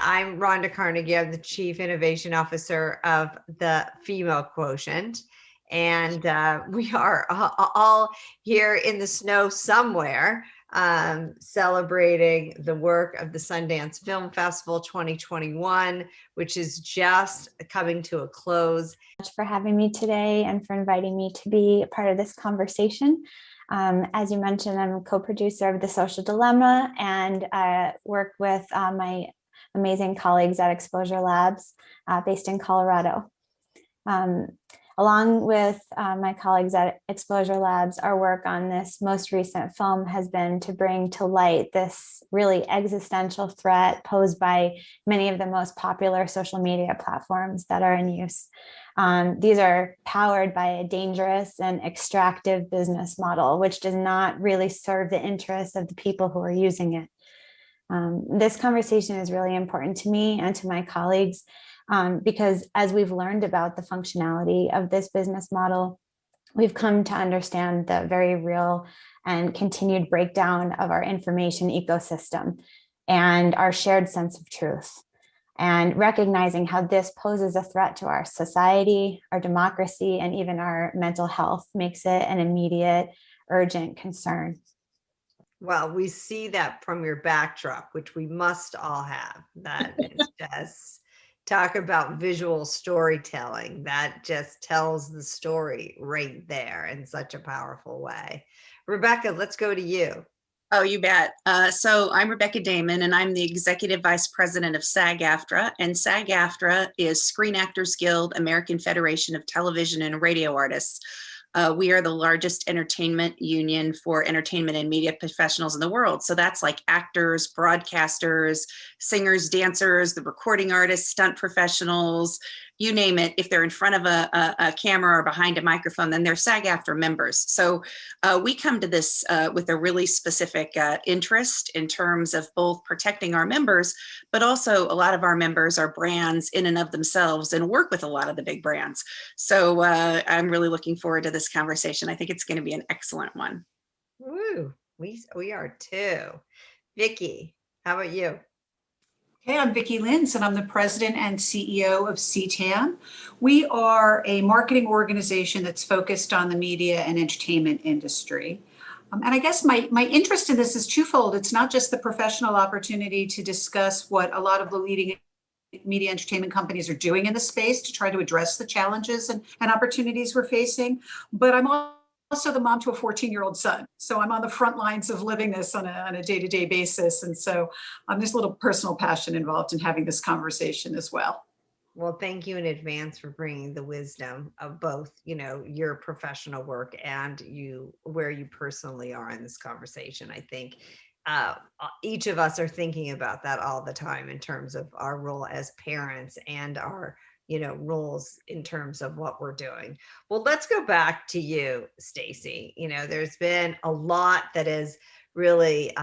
I'm Ronda Carnegie. I'm the Chief Innovation Officer of the Female Quotient. And we are all here in the snow somewhere, celebrating the work of the Sundance Film Festival 2021, which is just coming to a close. Thank you for having me today and for inviting me to be a part of this conversation. As you mentioned, I'm a co-producer of The Social Dilemma and work with my amazing colleagues at Exposure Labs based in Colorado. Along with my colleagues at Exposure Labs, our work on this most recent film has been to bring to light this really existential threat posed by many of the most popular social media platforms that are in use. These are powered by a dangerous and extractive business model, which does not really serve the interests of the people who are using it. This conversation is really important to me and to my colleagues because as we've learned about the functionality of this business model, we've come to understand the very real and continued breakdown of our information ecosystem and our shared sense of truth. And recognizing how this poses a threat to our society, our democracy, and even our mental health makes it an immediate, urgent concern. Well, we see that from your backdrop, which we must all have. That is just talk about visual storytelling. That just tells the story right there in such a powerful way. Rebecca, let's go to you. Oh, you bet. So I'm Rebecca Damon, and I'm the Executive Vice President of SAG-AFTRA. And SAG-AFTRA is Screen Actors Guild, American Federation of Television and Radio Artists. We are the largest entertainment union for entertainment and media professionals in the world. So that's like actors, broadcasters, singers, dancers, the recording artists, stunt professionals, you name it. If they're in front of a camera or behind a microphone, then they're SAG-AFTRA members. So we come to this with a really specific interest in terms of both protecting our members, but also a lot of our members are brands in and of themselves and work with a lot of the big brands. So I'm really looking forward to this conversation. I think it's going to be an excellent one. Woo, we are too. Vicki, how about you? Hey, I'm Vicki Linz, and I'm the president and CEO of CTAM. We are a marketing organization that's focused on the media and entertainment industry. And I guess my interest in this is twofold. It's not just the professional opportunity to discuss what a lot of the leading media entertainment companies are doing in the space to try to address the challenges and opportunities we're facing, but I'm also the mom to a 14-year-old son. So I'm on the front lines of living this on a day-to-day basis. And so there's a little personal passion involved in having this conversation as well. Well, thank you in advance for bringing the wisdom of both, your professional work and where you personally are in this conversation. I think each of us are thinking about that all the time in terms of our role as parents and our roles in terms of what we're doing. Well, let's go back to you, Stacey. There's been a lot that is really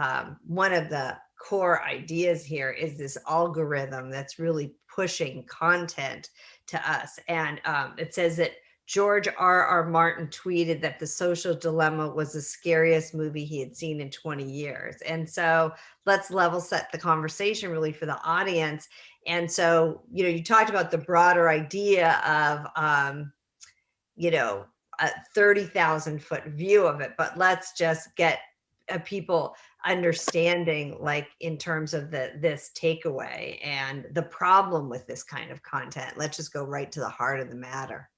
one of the core ideas here is this algorithm that's really pushing content to us. And it says that George R.R. Martin tweeted that The Social Dilemma was the scariest movie he had seen in 20 years. And so let's level set the conversation really for the audience. And so, you talked about the broader idea of, a 30,000 foot view of it, but let's just get people understanding, like in terms of this takeaway and the problem with this kind of content. Let's just go right to the heart of the matter.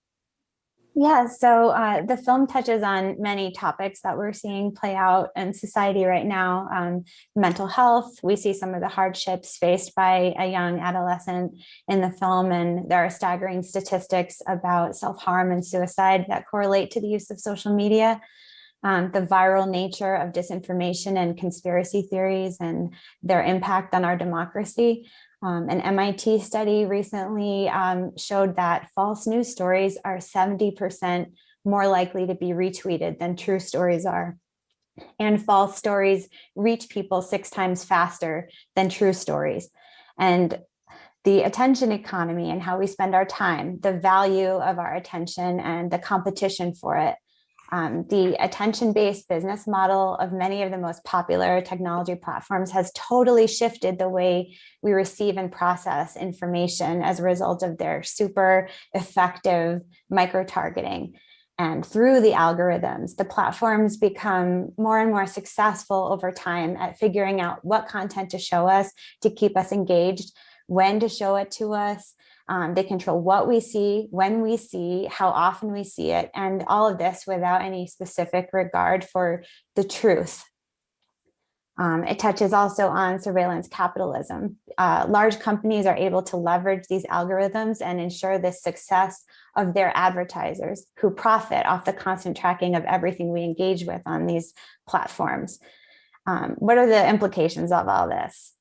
Yeah, so the film touches on many topics that we're seeing play out in society right now. Mental health, we see some of the hardships faced by a young adolescent in the film, and there are staggering statistics about self-harm and suicide that correlate to the use of social media. The viral nature of disinformation and conspiracy theories and their impact on our democracy. An MIT study recently showed that false news stories are 70% more likely to be retweeted than true stories are. And false stories reach people 6 times faster than true stories. And the attention economy and how we spend our time, the value of our attention and the competition for it The attention-based business model of many of the most popular technology platforms has totally shifted the way we receive and process information as a result of their super effective micro-targeting. And through the algorithms, the platforms become more and more successful over time at figuring out what content to show us to keep us engaged, when to show it to us. They control what we see, when we see, how often we see it, and all of this without any specific regard for the truth. It touches also on surveillance capitalism. Large companies are able to leverage these algorithms and ensure the success of their advertisers who profit off the constant tracking of everything we engage with on these platforms. What are the implications of all this?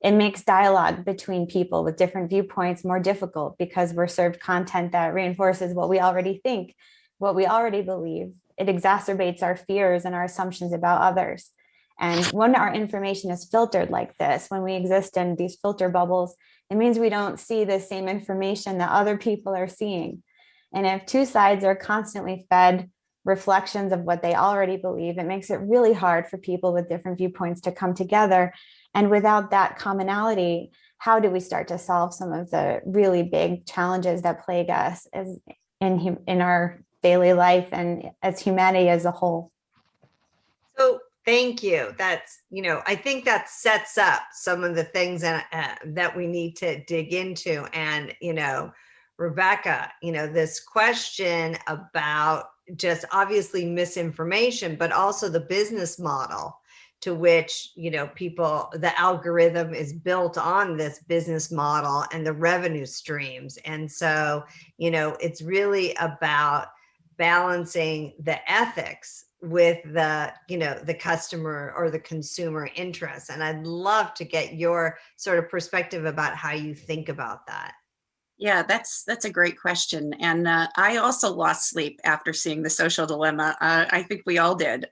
It makes dialogue between people with different viewpoints more difficult because we're served content that reinforces what we already think, what we already believe. It exacerbates our fears and our assumptions about others. And when our information is filtered like this, when we exist in these filter bubbles, it means we don't see the same information that other people are seeing. And if two sides are constantly fed reflections of what they already believe, it makes it really hard for people with different viewpoints to come together. And without that commonality, how do we start to solve some of the really big challenges that plague us as in our daily life and as humanity as a whole? So thank you. That's, I think that sets up some of the things that we need to dig into. And, Rebecca, this question about just obviously misinformation, but also the business model to which, the algorithm is built on this business model and the revenue streams. And so, it's really about balancing the ethics with the customer or the consumer interest. And I'd love to get your sort of perspective about how you think about that. Yeah, that's a great question. And I also lost sleep after seeing The Social Dilemma. I think we all did.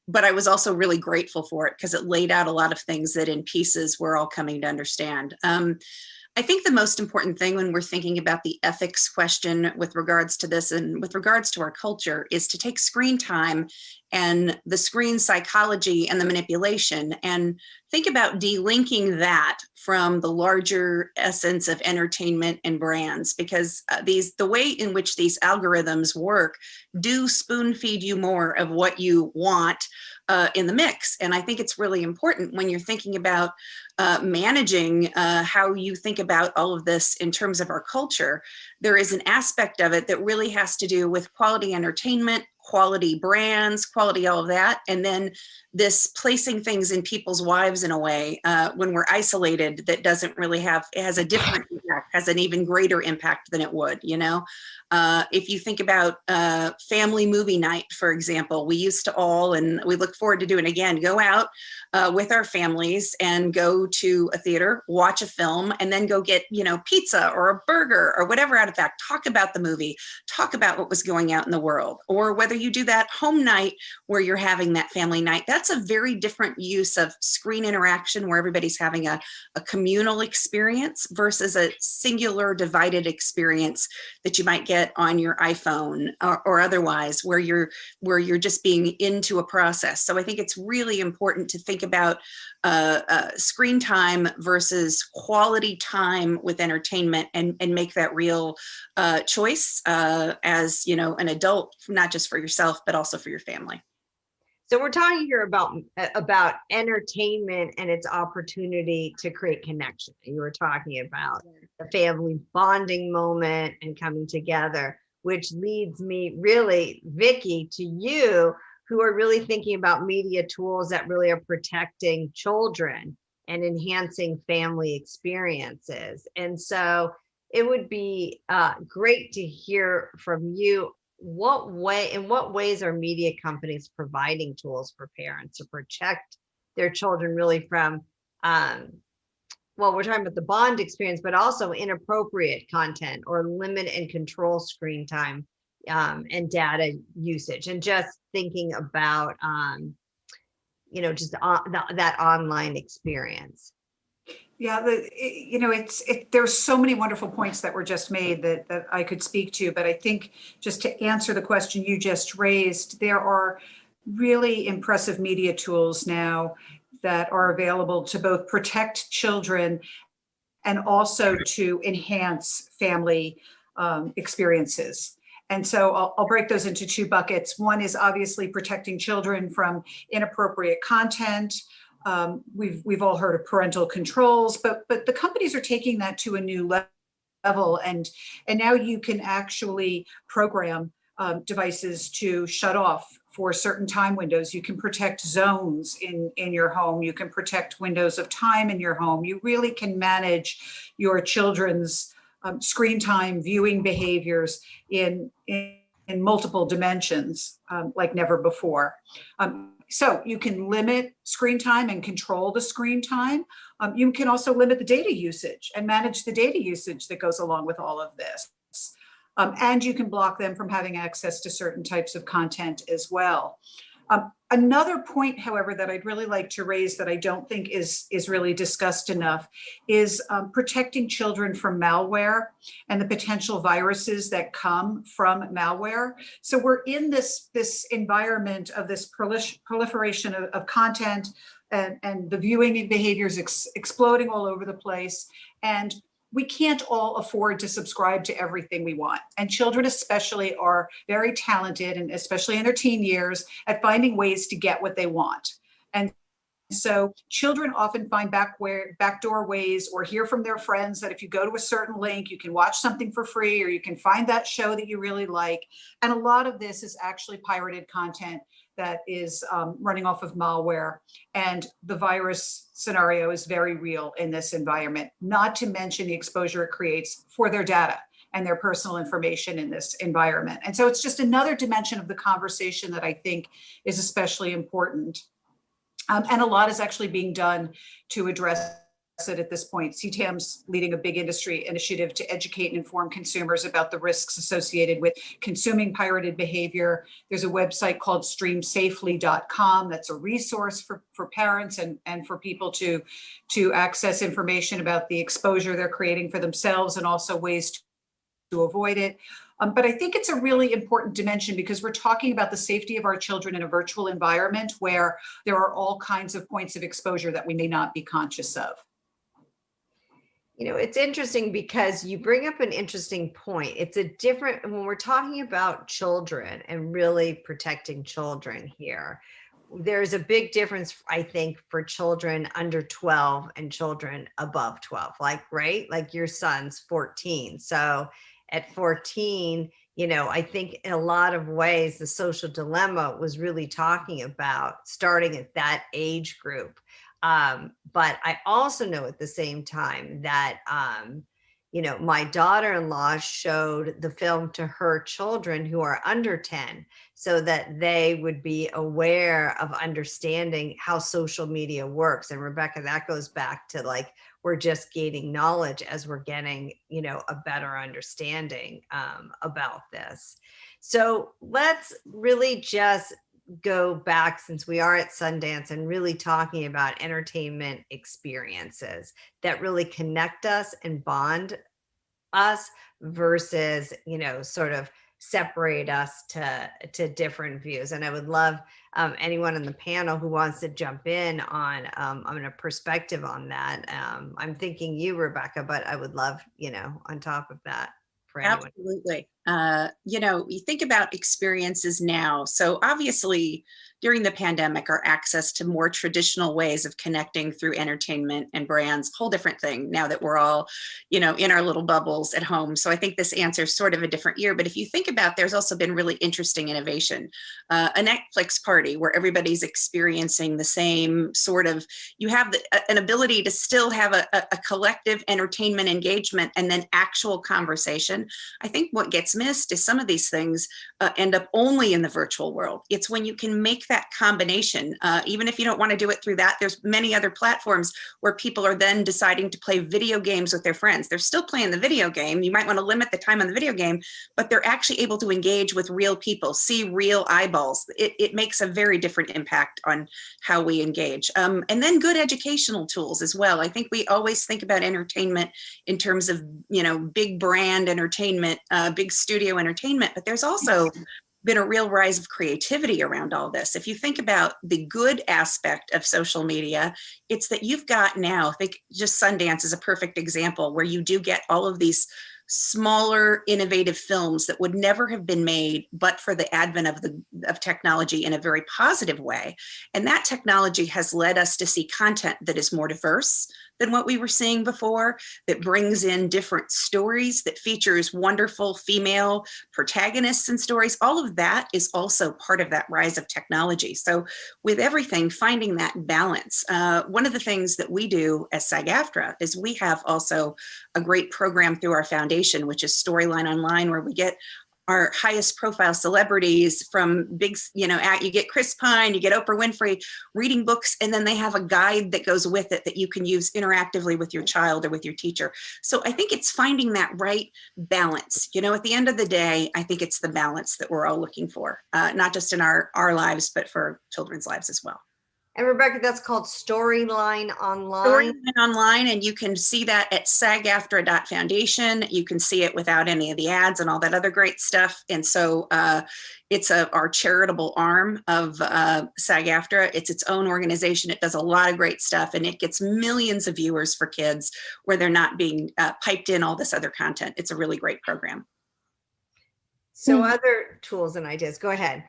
But I was also really grateful for it because it laid out a lot of things that in pieces we're all coming to understand. I think the most important thing when we're thinking about the ethics question with regards to this and with regards to our culture is to take screen time and the screen psychology and the manipulation and think about delinking that from the larger essence of entertainment and brands, because the way in which these algorithms work do spoon feed you more of what you want in the mix. And I think it's really important when you're thinking about managing how you think about all of this in terms of our culture. There is an aspect of it that really has to do with quality entertainment, quality brands, quality all of that. And then this placing things in people's lives in a way when we're isolated that doesn't really have, it has a different impact, has an even greater impact than it would, If you think about family movie night, for example, we used to all, and we look forward to doing again, go out with our families and go to a theater, watch a film, and then go get, pizza or a burger or whatever out of that, talk about the movie, talk about what was going out in the world. Or whether you do that home night where you're having that family night, that's a very different use of screen interaction where everybody's having a communal experience versus a singular divided experience that you might get on your iPhone or otherwise where you're just being into a process. So I think it's really important to think about screen time versus quality time with entertainment and make that real choice as an adult, not just for yourself, but also for your family. So we're talking here about entertainment and its opportunity to create connection. You were talking about the family bonding moment and coming together, which leads me really, Vicki, to you, who are really thinking about media tools that really are protecting children and enhancing family experiences. And so it would be great to hear from you. In what ways are media companies providing tools for parents to protect their children really from, we're talking about the bond experience, but also inappropriate content or limit and control screen time and data usage, and just thinking about, that online experience. Yeah, there's so many wonderful points that were just made that I could speak to, but I think just to answer the question you just raised, there are really impressive media tools now that are available to both protect children and also to enhance family experiences. And so I'll break those into two buckets. One is obviously protecting children from inappropriate content. We've all heard of parental controls, but the companies are taking that to a new level, and now you can actually program devices to shut off for certain time windows. You can protect zones in your home. You can protect windows of time in your home. You really can manage your children's screen time, viewing behaviors in multiple dimensions like never before. So you can limit screen time and control the screen time. You can also limit the data usage and manage the data usage that goes along with all of this. And you can block them from having access to certain types of content as well. Another point, however, that I'd really like to raise that I don't think is really discussed enough is protecting children from malware and the potential viruses that come from malware. So we're in this environment of this proliferation of content and the viewing behaviors exploding all over the place. And we can't all afford to subscribe to everything we want. And children especially are very talented, and especially in their teen years, at finding ways to get what they want. And so children often find backdoor ways or hear from their friends that if you go to a certain link, you can watch something for free, or you can find that show that you really like. And a lot of this is actually pirated content that is running off of malware. And the virus scenario is very real in this environment, not to mention the exposure it creates for their data and their personal information in this environment. And so it's just another dimension of the conversation that I think is especially important. And a lot is actually being done to address it at this point. CTAM's leading a big industry initiative to educate and inform consumers about the risks associated with consuming pirated behavior. There's a website called streamsafely.com that's a resource for parents and for people to access information about the exposure they're creating for themselves and also ways to avoid it. But I think it's a really important dimension because we're talking about the safety of our children in a virtual environment where there are all kinds of points of exposure that we may not be conscious of. You know, it's interesting because you bring up an interesting point. It's a different, when we're talking about children and really protecting children here, there's a big difference, I think, for children under 12 and children above 12, like, right? Like your son's 14. So at 14, you know, I think in a lot of ways, the social dilemma was really talking about starting at that age group. But I also know at the same time that, you know, my daughter-in-law showed the film to her children who are under 10 so that they would be aware of understanding how social media works. And Rebecca, that goes back to like, we're just gaining knowledge as we're getting, you know, a better understanding about this. So let's really just go back, since we are at Sundance, and really talking about entertainment experiences that really connect us and bond us versus, you know, sort of separate us to different views. And I would love anyone on the panel who wants to jump in on a perspective on that. I'm thinking you, Rebecca, but I would love, you know, on top of that. Absolutely. You know, you think about experiences now. So obviously during the pandemic, our access to more traditional ways of connecting through entertainment and brands, whole different thing now that we're all, you know, in our little bubbles at home. So I think this answer is sort of a different year. But if you think about, there's also been really interesting innovation. A Netflix party where everybody's experiencing the same sort of, you have an ability to still have a collective entertainment engagement and then actual conversation. I think what gets missed is some of these things end up only in the virtual world. It's when you can make that combination, even if you don't want to do it through that, there's many other platforms where people are then deciding to play video games with their friends. They're still playing the video game. You might want to limit the time on the video game, but they're actually able to engage with real people, see real eyeballs. It makes a very different impact on how we engage. And then good educational tools as well. I think we always think about entertainment in terms of, you know, big brand entertainment, big studio entertainment, but there's also been a real rise of creativity around all this. If you think about the good aspect of social media, it's that you've got now, I think just Sundance is a perfect example where you do get all of these smaller, innovative films that would never have been made but for the advent of technology in a very positive way. And that technology has led us to see content that is more diverse than what we were seeing before, that brings in different stories, that features wonderful female protagonists and stories. All of that is also part of that rise of technology. So with everything, finding that balance. One of the things that we do as SAG-AFTRA is we have also a great program through our foundation, which is Storyline Online, where we get our highest profile celebrities from big, you know, you get Chris Pine, you get Oprah Winfrey reading books, and then they have a guide that goes with it that you can use interactively with your child or with your teacher. So I think it's finding that right balance. You know, at the end of the day, I think it's the balance that we're all looking for, not just in our lives, but for children's lives as well. And Rebecca, that's called Storyline Online. Storyline Online, and you can see that at SAG-AFTRA.Foundation. You can see it without any of the ads and all that other great stuff. And so it's our charitable arm of SAG-AFTRA. It's its own organization. It does a lot of great stuff, and it gets millions of viewers for kids where they're not being piped in all this other content. It's a really great program. So other tools and ideas, go ahead.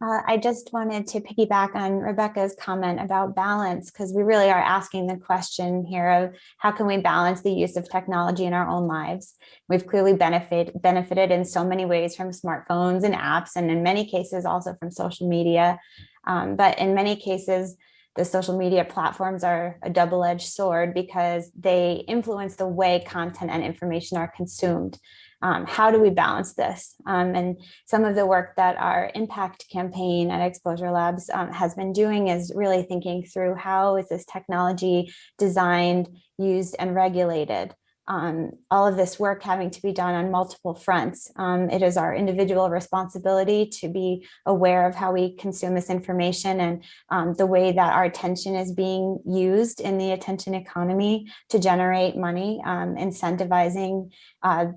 I just wanted to piggyback on Rebecca's comment about balance, because we really are asking the question here of how can we balance the use of technology in our own lives? We've clearly benefited in so many ways from smartphones and apps, and in many cases also from social media. But in many cases, the social media platforms are a double-edged sword because they influence the way content and information are consumed. How do we balance this? And some of the work that our impact campaign at Exposure Labs has been doing is really thinking through how is this technology designed, used, and regulated. All of this work having to be done on multiple fronts. It is our individual responsibility to be aware of how we consume this information and the way that our attention is being used in the attention economy to generate money, incentivizing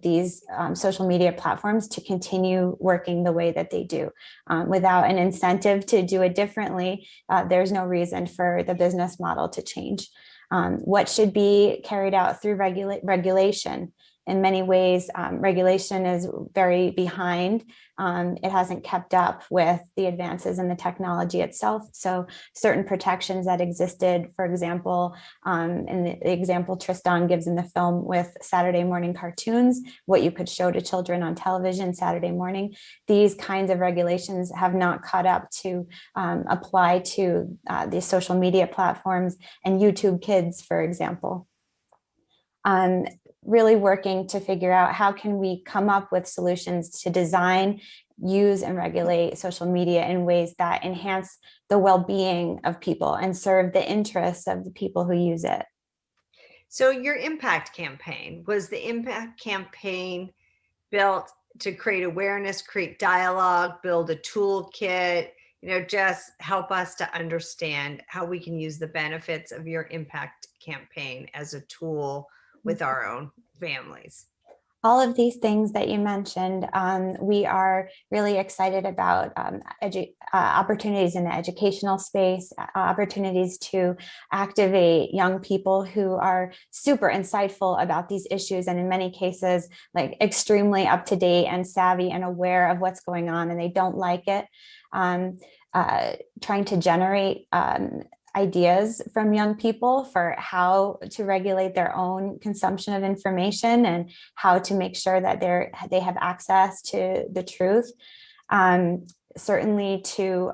these social media platforms to continue working the way that they do. Without an incentive to do it differently, there's no reason for the business model to change. What should be carried out through regulation. In many ways, regulation is very behind. It hasn't kept up with the advances in the technology itself. So certain protections that existed, for example, in the example Tristan gives in the film with Saturday morning cartoons, what you could show to children on television Saturday morning, these kinds of regulations have not caught up to apply to the social media platforms and YouTube Kids, for example. Really working to figure out how can we come up with solutions to design, use, and regulate social media in ways that enhance the well-being of people and serve the interests of the people who use it. So your impact campaign, was the impact campaign built to create awareness, create dialogue, build a toolkit, you know, just help us to understand how we can use the benefits of your impact campaign as a tool with our own families? All of these things that you mentioned, we are really excited about opportunities in the educational space, opportunities to activate young people who are super insightful about these issues, and in many cases, like extremely up to date and savvy and aware of what's going on, and they don't like it. Trying to generate ideas from young people for how to regulate their own consumption of information and how to make sure that they have access to the truth. Certainly to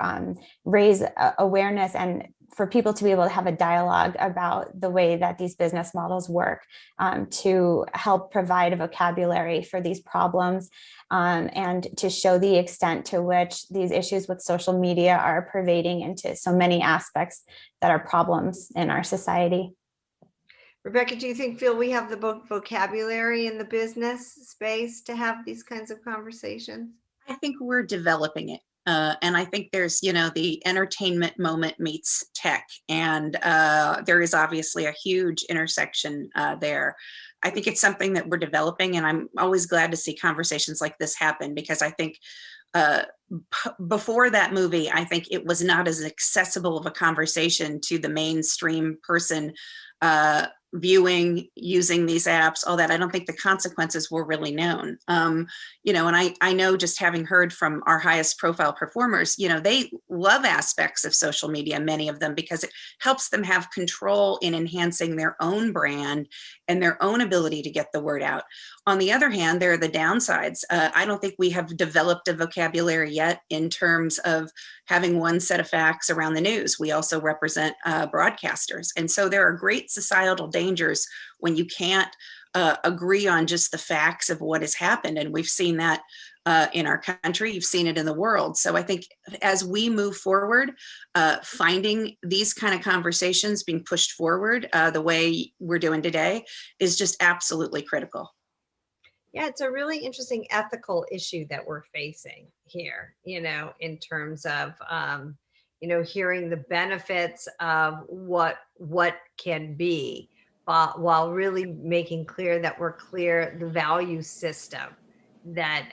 raise awareness and for people to be able to have a dialogue about the way that these business models work, to help provide a vocabulary for these problems, and to show the extent to which these issues with social media are pervading into so many aspects that are problems in our society. Rebecca, do you feel we have the vocabulary in the business space to have these kinds of conversations? I think we're developing it. And I think there's, the entertainment moment meets tech. And there is obviously a huge intersection there. I think it's something that we're developing, and I'm always glad to see conversations like this happen, because I think before that movie, I think it was not as accessible of a conversation to the mainstream person viewing, using these apps, all that. I don't think the consequences were really known. And I know, just having heard from our highest profile performers, they love aspects of social media, many of them, because it helps them have control in enhancing their own brand and their own ability to get the word out. On the other hand, there are the downsides. I don't think we have developed a vocabulary yet in terms of having one set of facts around the news. We also represent broadcasters. And so there are great societal dangers when you can't agree on just the facts of what has happened. And we've seen that in our country. You've seen it in the world. So I think as we move forward, finding these kind of conversations being pushed forward the way we're doing today is just absolutely critical. Yeah, it's a really interesting ethical issue that we're facing here, in terms of, hearing the benefits of what can be, while really making clear that we're clear the value system that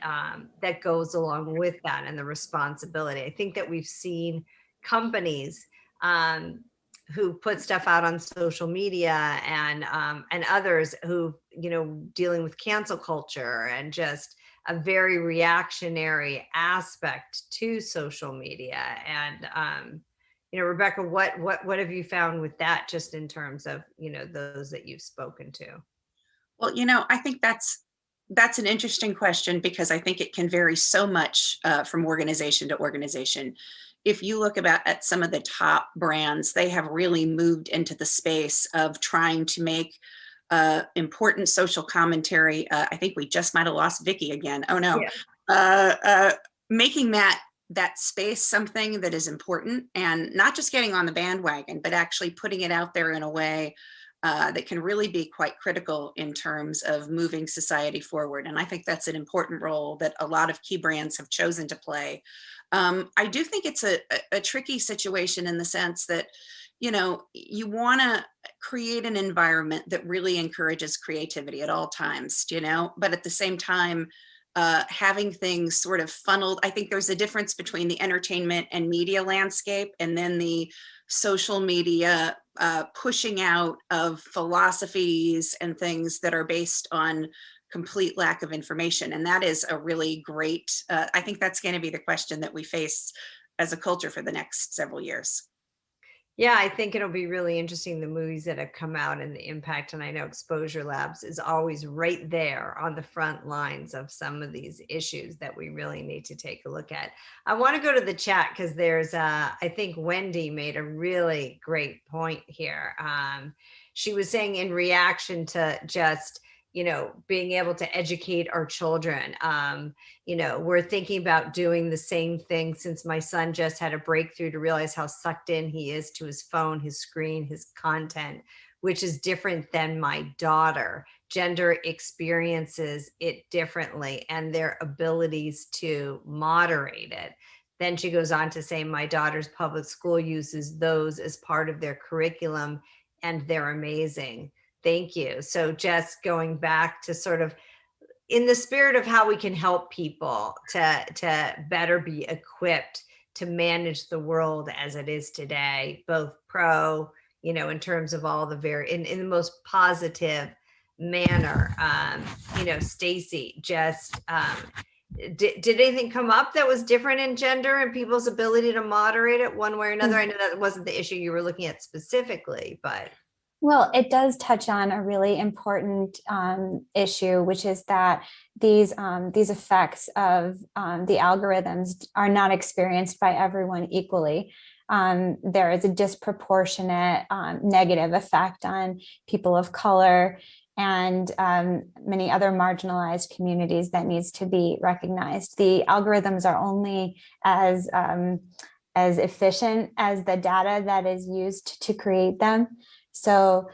that goes along with that, and the responsibility. I think that we've seen companies who put stuff out on social media, and others who, dealing with cancel culture and just a very reactionary aspect to social media. And Rebecca, what have you found with that, just in terms of, those that you've spoken to? Well, I think that's an interesting question, because I think it can vary so much from organization to organization. If you look at some of the top brands, they have really moved into the space of trying to make important social commentary. I think we just might have lost Vicki again. Oh no. Yeah. Making that space something that is important, and not just getting on the bandwagon, but actually putting it out there in a way that can really be quite critical in terms of moving society forward. And I think that's an important role that a lot of key brands have chosen to play. I do think it's a tricky situation, in the sense that, you want to create an environment that really encourages creativity at all times, but at the same time, having things sort of funneled. I think there's a difference between the entertainment and media landscape, and then the social media pushing out of philosophies and things that are based on complete lack of information. And that is a really great, I think that's going to be the question that we face as a culture for the next several years. Yeah, I think it'll be really interesting, the movies that have come out and the impact. And I know Exposure Labs is always right there on the front lines of some of these issues that we really need to take a look at. I want to go to the chat, because there's, I think Wendy made a really great point here. She was saying, in reaction to just, being able to educate our children. We're thinking about doing the same thing, since my son just had a breakthrough to realize how sucked in he is to his phone, his screen, his content, which is different than my daughter. Gender experiences it differently, and their abilities to moderate it. Then she goes on to say, my daughter's public school uses those as part of their curriculum, and they're amazing. Thank you. So just going back to sort of, in the spirit of how we can help people to better be equipped to manage the world as it is today, both in terms of all the in the most positive manner. Stacey, just did anything come up that was different in gender and people's ability to moderate it one way or another? I know that wasn't the issue you were looking at specifically, but. Well, it does touch on a really important issue, which is that these effects of the algorithms are not experienced by everyone equally. there is a disproportionate negative effect on people of color and many other marginalized communities that needs to be recognized. The algorithms are only as efficient as the data that is used to create them. So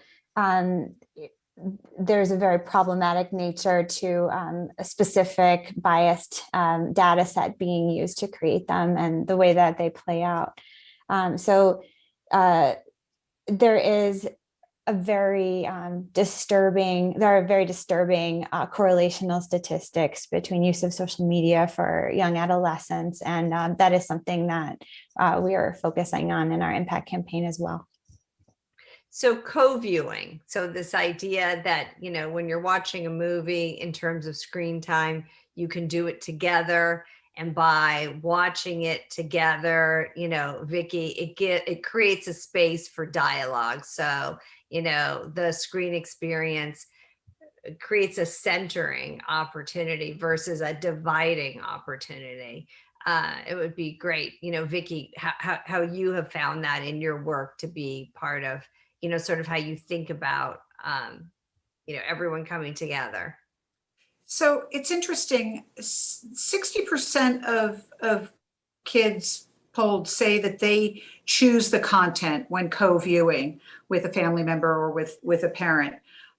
there's a very problematic nature to a specific biased data set being used to create them and the way that they play out. There is a very disturbing correlational statistics between use of social media for young adolescents. And that is something that we are focusing on in our impact campaign as well. So co-viewing. So this idea that, you know, when you're watching a movie in terms of screen time, you can do it together. And by watching it together, you know, Vicki, it creates a space for dialogue. So, you know, the screen experience creates a centering opportunity versus a dividing opportunity. It would be great, you know, Vicki, how you have found that in your work to be part of, you know, sort of how you think about, you know, everyone coming together. So it's interesting, 60% of kids polled say that they choose the content when co-viewing with a family member or with a parent.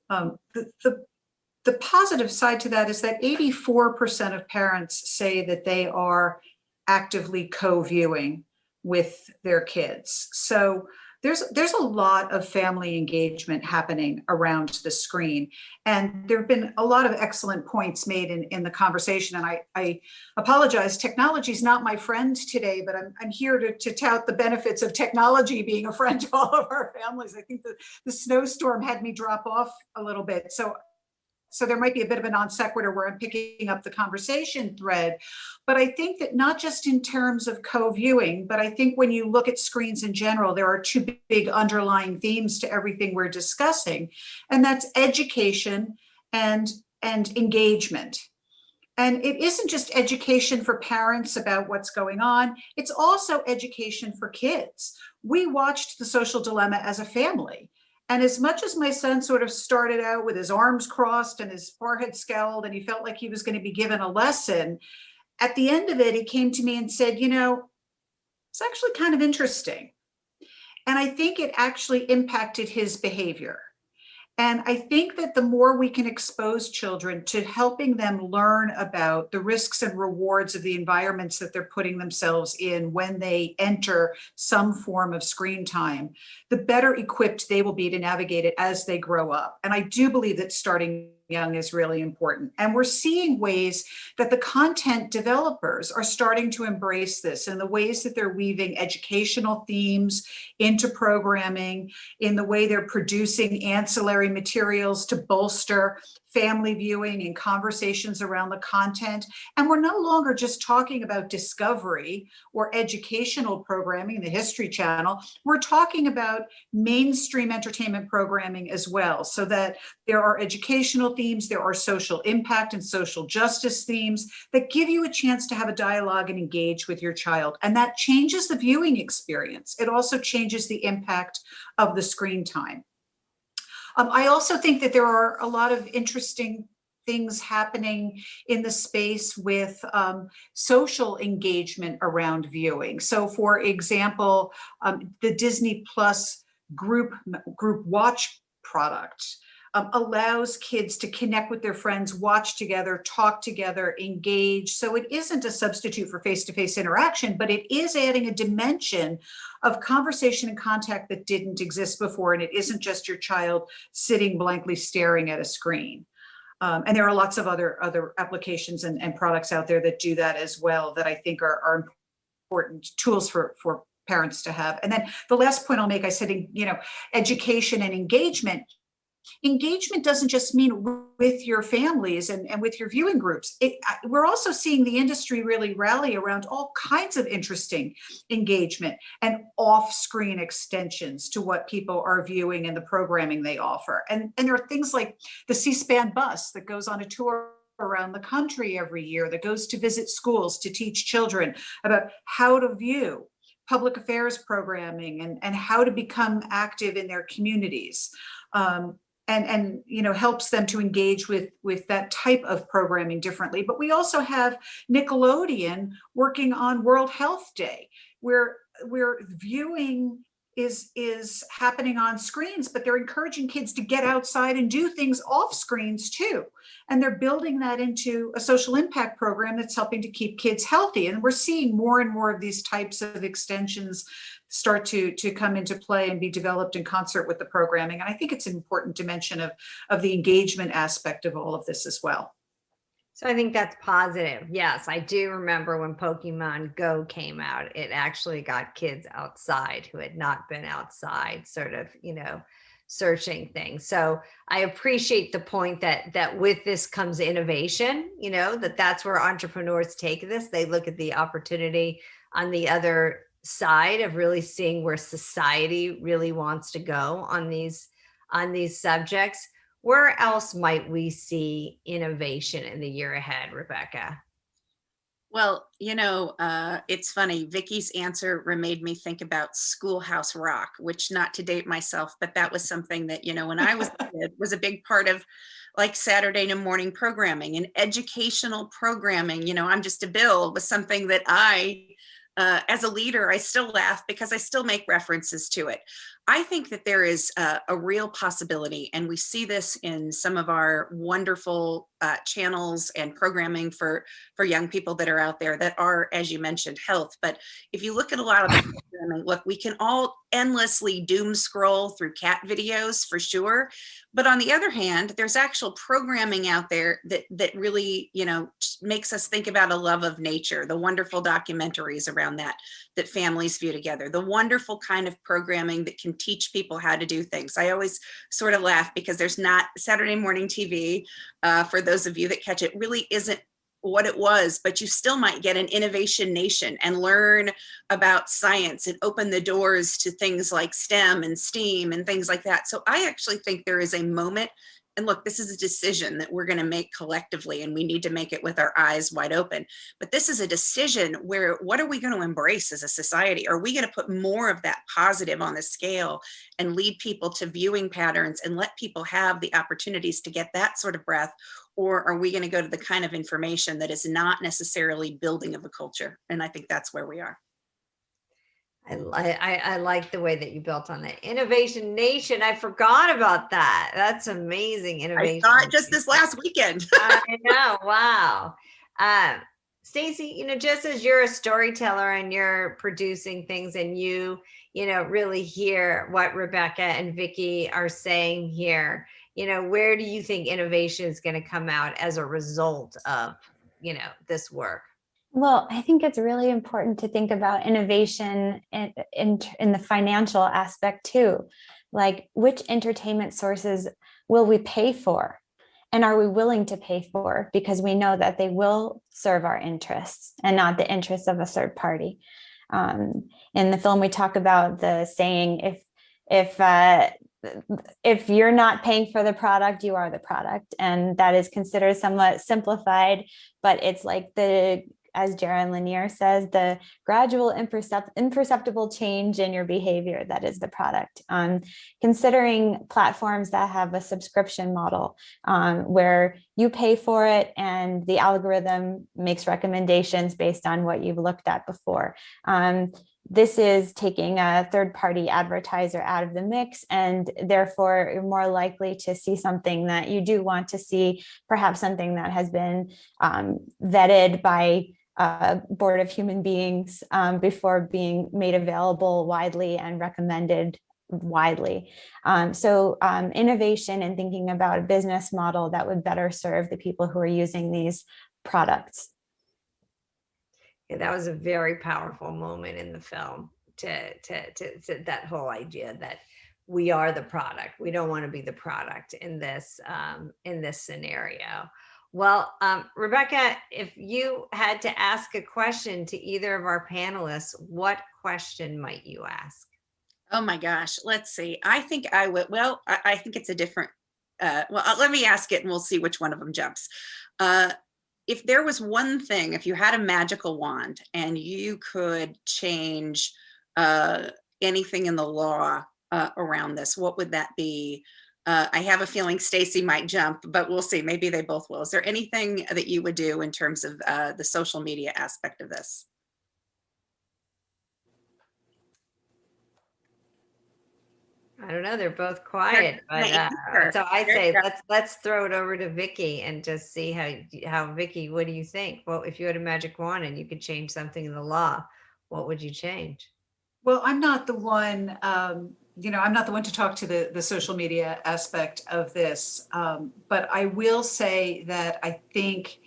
The positive side to that is that 84% of parents say that they are actively co-viewing with their kids. So there's a lot of family engagement happening around the screen. And there have been a lot of excellent points made in the conversation. And I apologize, technology is not my friend today, but I'm here to tout the benefits of technology being a friend to all of our families. I think the snowstorm had me drop off a little bit. So there might be a bit of a non sequitur where I'm picking up the conversation thread. But I think that not just in terms of co-viewing, but I think when you look at screens in general, there are two big underlying themes to everything we're discussing. And that's education and engagement. And it isn't just education for parents about what's going on. It's also education for kids. We watched The Social Dilemma as a family. And as much as my son sort of started out with his arms crossed and his forehead scowled, and he felt like he was going to be given a lesson, at the end of it, he came to me and said, you know, it's actually kind of interesting. And I think it actually impacted his behavior. And I think that the more we can expose children to helping them learn about the risks and rewards of the environments that they're putting themselves in when they enter some form of screen time, the better equipped they will be to navigate it as they grow up. And I do believe that starting young is really important. And we're seeing ways that the content developers are starting to embrace this in the ways that they're weaving educational themes into programming, in the way they're producing ancillary materials to bolster family viewing and conversations around the content. And we're no longer just talking about discovery or educational programming, the History Channel. We're talking about mainstream entertainment programming as well, so that there are educational themes, there are social impact and social justice themes that give you a chance to have a dialogue and engage with your child. And that changes the viewing experience. It also changes the impact of the screen time. I also think that there are a lot of interesting things happening in the space with social engagement around viewing. So for example, the Disney Plus group watch product allows kids to connect with their friends, watch together, talk together, engage. So it isn't a substitute for face-to-face interaction, but it is adding a dimension of conversation and contact that didn't exist before. And it isn't just your child sitting blankly staring at a screen. And there are lots of other applications and products out there that do that as well, that I think are important tools for parents to have. And then the last point I'll make, I said, you know, education and engagement. Engagement doesn't just mean with your families and with your viewing groups. We're also seeing the industry really rally around all kinds of interesting engagement and off-screen extensions to what people are viewing and the programming they offer. And there are things like the C-SPAN bus that goes on a tour around the country every year, that goes to visit schools to teach children about how to view. public affairs programming and how to become active in their communities. And you know, helps them to engage with that type of programming differently. But we also have Nickelodeon working on World Health Day, where viewing is happening on screens, but they're encouraging kids to get outside and do things off screens too. And they're building that into a social impact program that's helping to keep kids healthy. And we're seeing more and more of these types of extensions start to come into play and be developed in concert with the programming. And I think it's an important dimension of the engagement aspect of all of this as well. So I think that's positive. Yes, I do remember when Pokemon Go came out, it actually got kids outside who had not been outside, sort of, you know, searching things. So I appreciate the point that with this comes innovation, you know, that's where entrepreneurs take this. They look at the opportunity on the other side of really seeing where society really wants to go on these subjects. Where else might we see innovation in the year ahead, Rebecca? Well, you know, it's funny. Vicki's answer made me think about Schoolhouse Rock, which, not to date myself, but that was something that, you know, when I was a kid, was a big part of like Saturday morning programming and educational programming. You know, I'm just a Bill was something that as a leader, I still laugh because I still make references to it. I think that there is a real possibility, and we see this in some of our wonderful channels and programming for young people that are out there that are, as you mentioned, health. But if you look at a lot of the programming, look, we can all endlessly doom scroll through cat videos for sure. But on the other hand, there's actual programming out there that really, you know, makes us think about a love of nature, the wonderful documentaries around that families view together, the wonderful kind of programming that can teach people how to do things. I always sort of laugh because there's not Saturday morning TV, for those of you that catch it, really isn't what it was, but you still might get an Innovation Nation and learn about science and open the doors to things like STEM and STEAM and things like that. So I actually think there is a moment, and look, this is a decision that we're going to make collectively, and we need to make it with our eyes wide open. But this is a decision where, what are we going to embrace as a society? Are we going to put more of that positive on the scale and lead people to viewing patterns and let people have the opportunities to get that sort of breath? Or are we going to go to the kind of information that is not necessarily building of a culture? And I think that's where we are. I like the way that you built on that. Innovation Nation. I forgot about that. That's amazing. Innovation. I saw it just this last weekend. I know. Wow. Stacey, you know, just as you're a storyteller and you're producing things and you know, really hear what Rebecca and Vicki are saying here, you know, where do you think innovation is going to come out as a result of, you know, this work? Well, I think it's really important to think about innovation in the financial aspect too. Like, which entertainment sources will we pay for? And are we willing to pay for? Because we know that they will serve our interests and not the interests of a third party. In the film, we talk about the saying, if you're not paying for the product, you are the product. And that is considered somewhat simplified, but it's like as Jaron Lanier says, the gradual imperceptible change in your behavior, that is the product. Considering platforms that have a subscription model where you pay for it and the algorithm makes recommendations based on what you've looked at before. This is taking a third-party advertiser out of the mix, and therefore you're more likely to see something that you do want to see, perhaps something that has been vetted by a board of human beings before being made available widely and recommended widely. So innovation and thinking about a business model that would better serve the people who are using these products. Yeah, that was a very powerful moment in the film to that whole idea that we are the product. We don't want to be the product in this scenario. Well, Rebecca, if you had to ask a question to either of our panelists, what question might you ask? Oh my gosh, let's see. I think I would, well, I think it's a different, let me ask it and we'll see which one of them jumps. If there was one thing, if you had a magical wand and you could change anything in the law around this? What would that be? I have a feeling Stacey might jump, but we'll see. Maybe they both will. Is there anything that you would do in terms of the social media aspect of this? I don't know. They're both quiet, but Sure. so I say let's throw it over to Vicki and just see how Vicki. What do you think? Well, if you had a magic wand and you could change something in the law, what would you change? Well, I'm not the one, I'm not the one to talk to the social media aspect of this. But I will say that I think,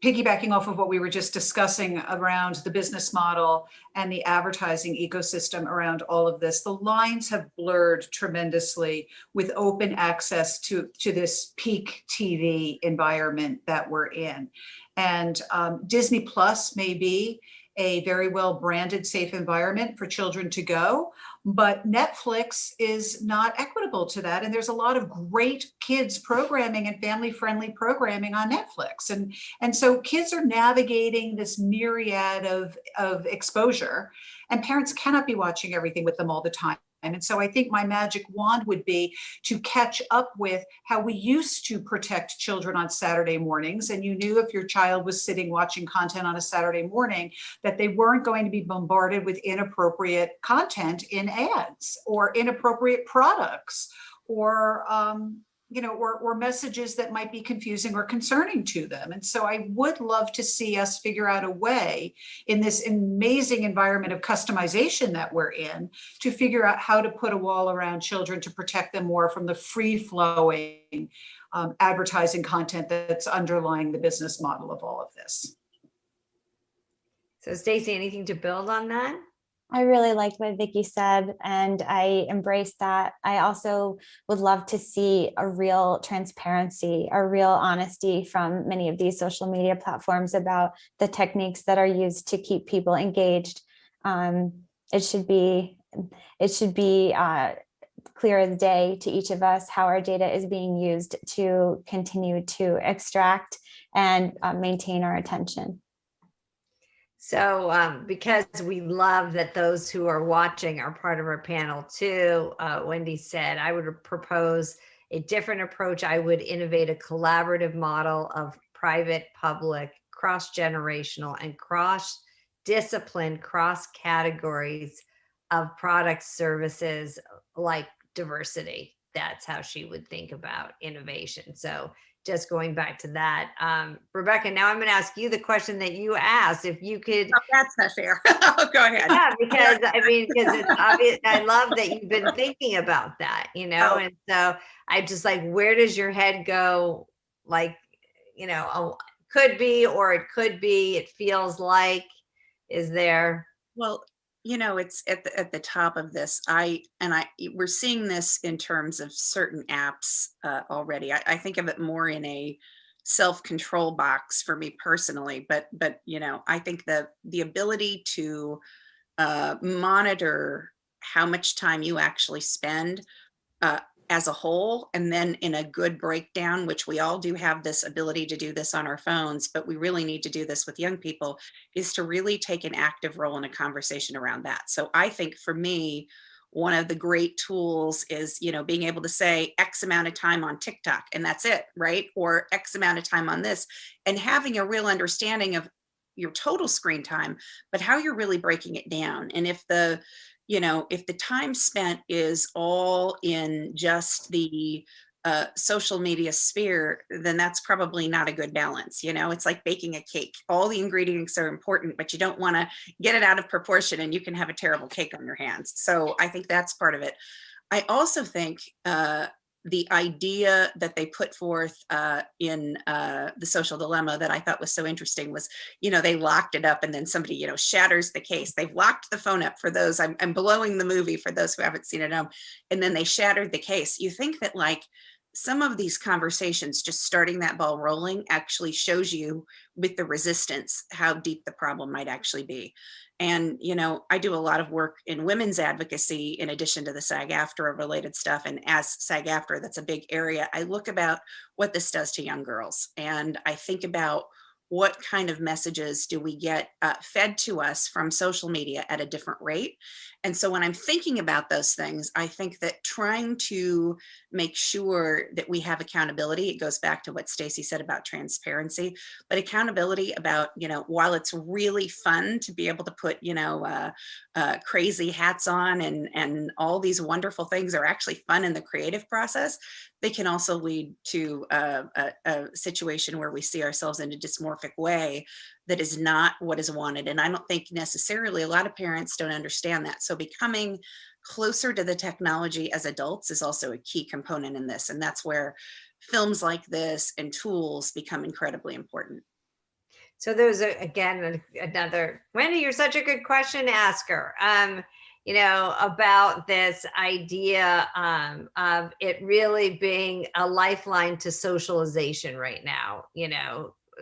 piggybacking off of what we were just discussing around the business model and the advertising ecosystem around all of this, the lines have blurred tremendously with open access to this peak TV environment that we're in. And Disney Plus may be a very well branded, safe environment for children to go, but Netflix is not equitable to that. And there's a lot of great kids programming and family friendly programming on Netflix. And so kids are navigating this myriad of exposure, and parents cannot be watching everything with them all the time. And so I think my magic wand would be to catch up with how we used to protect children on Saturday mornings. And you knew if your child was sitting watching content on a Saturday morning, that they weren't going to be bombarded with inappropriate content in ads or inappropriate products or, or messages that might be confusing or concerning to them. And so I would love to see us figure out a way in this amazing environment of customization that we're in to figure out how to put a wall around children to protect them more from the free flowing advertising content that's underlying the business model of all of this. So Stacey, anything to build on that? I really liked what Vicki said, and I embrace that. I also would love to see a real transparency, a real honesty from many of these social media platforms about the techniques that are used to keep people engaged. It should be clear as day to each of us how our data is being used to continue to extract and maintain our attention. So because we love that those who are watching are part of our panel too, Wendy said, I would propose a different approach. I would innovate a collaborative model of private, public, cross-generational and cross-discipline, cross-categories of products, services like diversity. That's how she would think about innovation. So just going back to that, Rebecca, now I'm going to ask you the question that you asked. If you could, oh, that's not fair. Go ahead. Yeah, because it's obvious. I love that you've been thinking about that, and so I just like, where does your head go? Like, could be, or it could be. It feels like, is there? Well, it's at the top of this. We're seeing this in terms of certain apps already. I think of it more in a self-control box for me personally, but I think the ability to monitor how much time you actually spend as a whole, and then in a good breakdown, which we all do have this ability to do this on our phones, but we really need to do this with young people, is to really take an active role in a conversation around that. So I think for me, one of the great tools is, being able to say X amount of time on TikTok and that's it, right? Or X amount of time on this, and having a real understanding of your total screen time, but how you're really breaking it down. And if the time spent is all in just the social media sphere, then that's probably not a good balance. It's like baking a cake. All the ingredients are important, but you don't want to get it out of proportion and you can have a terrible cake on your hands. So I think that's part of it. I also think the idea that they put forth in The Social Dilemma that I thought was so interesting was, they locked it up and then somebody, shatters the case. They've locked the phone up for those. I'm blowing the movie for those who haven't seen it. And then they shattered the case. You think that like some of these conversations, just starting that ball rolling actually shows you with the resistance, how deep the problem might actually be. And, I do a lot of work in women's advocacy in addition to the SAG-AFTRA related stuff. And as SAG-AFTRA, that's a big area. I look about what this does to young girls. And I think about what kind of messages do we get fed to us from social media at a different rate. And so when I'm thinking about those things, I think that trying to make sure that we have accountability, it goes back to what Stacey said about transparency, but accountability about, while it's really fun to be able to put, crazy hats on and all these wonderful things are actually fun in the creative process, they can also lead to a situation where we see ourselves in a dysmorphic way that is not what is wanted. And I don't think necessarily a lot of parents don't understand that. So becoming closer to the technology as adults is also a key component in this. And that's where films like this and tools become incredibly important. So there's again another, Wendy, you're such a good question asker. About this idea of it really being a lifeline to socialization right now,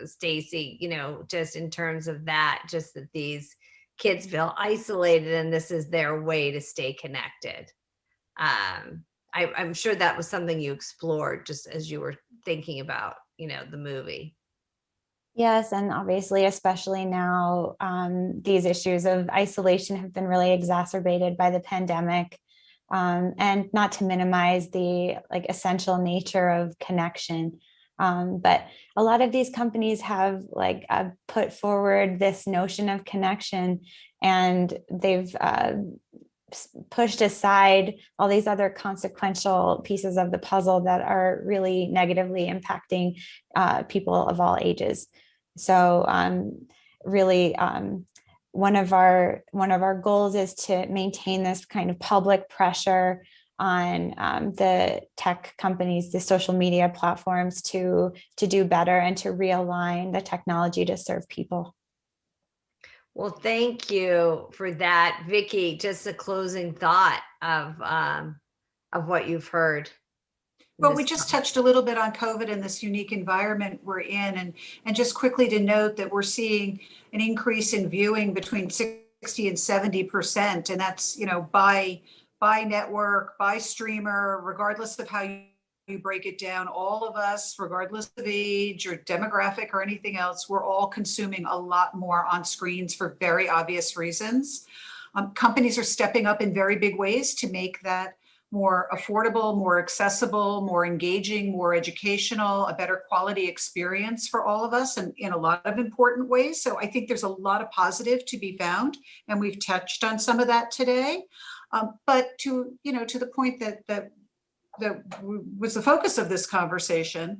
Stacey, just in terms of that, just that these kids feel isolated and this is their way to stay connected. I'm sure that was something you explored just as you were thinking about, the movie. Yes, and obviously, especially now, these issues of isolation have been really exacerbated by the pandemic, and not to minimize the essential nature of connection. But a lot of these companies have put forward this notion of connection, and they've pushed aside all these other consequential pieces of the puzzle that are really negatively impacting people of all ages. So really, one of our goals is to maintain this kind of public pressure on the tech companies, the social media platforms to do better and to realign the technology to serve people. Well, thank you for that, Vicki. Just a closing thought of what you've heard. Well, we just touched a little bit on COVID and this unique environment we're in, and just quickly to note that we're seeing an increase in viewing between 60 and 70%, and that's by network, by streamer, regardless of how you break it down. All of us, regardless of age or demographic or anything else, we're all consuming a lot more on screens for very obvious reasons. Companies are stepping up in very big ways to make that more affordable, more accessible, more engaging, more educational, a better quality experience for all of us, and in a lot of important ways. So I think there's a lot of positive to be found, and we've touched on some of that today. But to the point that was the focus of this conversation,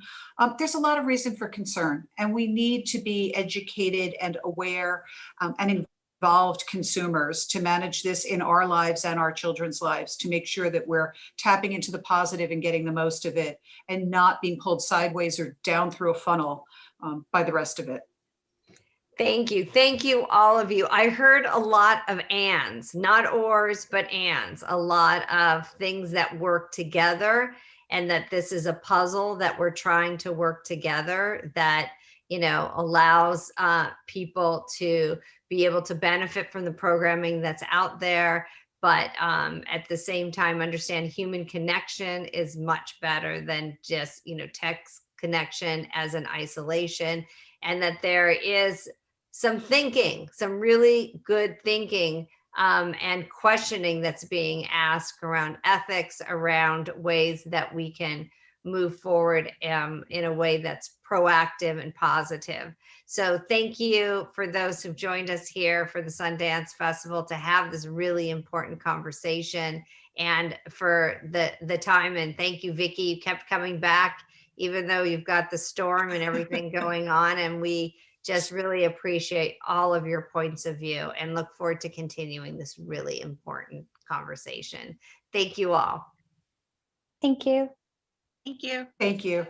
there's a lot of reason for concern, and we need to be educated and aware and involved consumers to manage this in our lives and our children's lives, to make sure that we're tapping into the positive and getting the most of it and not being pulled sideways or down through a funnel by the rest of it. Thank you. Thank you, all of you. I heard a lot of ands, not ors, but ands, a lot of things that work together, and that this is a puzzle that we're trying to work together that, allows people to be able to benefit from the programming that's out there, but at the same time, understand human connection is much better than just, text connection as an isolation, and that there is some thinking, some really good thinking and questioning that's being asked around ethics, around ways that we can move forward in a way that's proactive and positive. So thank you for those who've joined us here for the Sundance Festival to have this really important conversation, and for the time. And thank you, Vicki. You kept coming back, even though you've got the storm and everything going on. And we just really appreciate all of your points of view and look forward to continuing this really important conversation. Thank you all. Thank you. Thank you. Thank you.